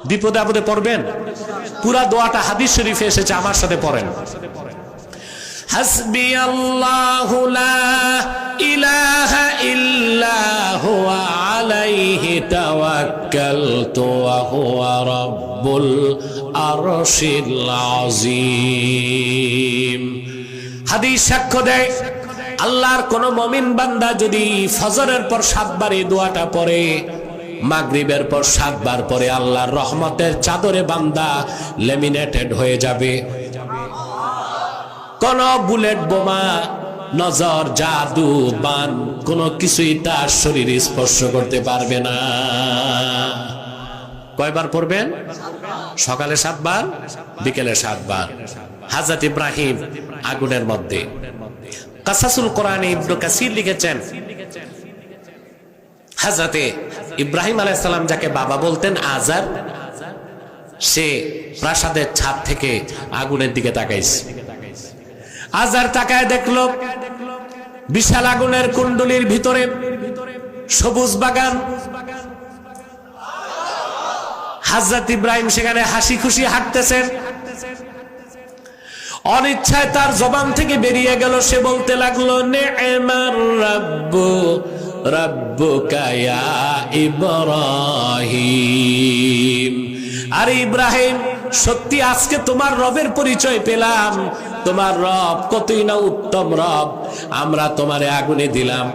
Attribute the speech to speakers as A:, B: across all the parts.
A: বিপদে আপদে পড়বেন। পুরা দোয়াটা হাদিস শরীফে এসেছে, আমার সাথে পড়েন। হাসবি আল্লাহু লা ইলাহা ইল্লা হুয়া আলাইহি তাওয়াক্কালতু ওয়া হুয়া রাব্বুল আরশিল আযীম। হাদিস সাক্ষ্য দেয়, আল্লাহর কোন মুমিন বান্দা যদি ফজরের পর 7 বার এই দোয়াটা পড়ে, মাগরিবের পর 7 বার পরে, আল্লাহর রহমতের চাদরে বান্দা লেমিনেটেড হয়ে যাবে। কোন বুলেট বোমা, নজর, জাদু, বান কোনো কিছুই তার শরীর স্পর্শ করতে পারবে না। কয়বার পড়বেন? সকালে 7 বার, বিকেলে 7 বার। হযরত ইব্রাহিম আগুনের মধ্যে। কাসাসুল কোরআনে ইবনে কাসির লিখেছেন, হযরত ইব্রাহিম আলাইহিস সালাম যাকে বাবা বলতেন, আজার, সে প্রাসাদের ছাদ থেকে আগুনের দিকে তাকাইছে। আজার তাকায় দেখলো বিশাল আগুনের কুণ্ডলীর ভিতরে সবুজ বাগান। হযরত ইব্রাহিম সেখানে হাসি খুশি হাঁটতেছেন। অনিচ্ছায় তার জবান থেকে বেরিয়ে গেল, সে বলতে লাগলো, নি'মার রাব্বু রাব্বুকা ইয়া ইব্রাহিম। আরে ইব্রাহিম, সত্যি আজকে তোমার রবের পরিচয় পেলাম। তোমার রব কতই না উত্তম রব। আমরা তোমারে আগুনে দিলাম,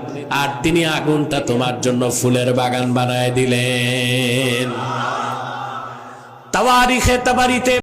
A: আর তিনি আগুনটা তোমার জন্য ফুলের বাগান বানায় দিলেন। তাওয়ারিখে তাবারিতে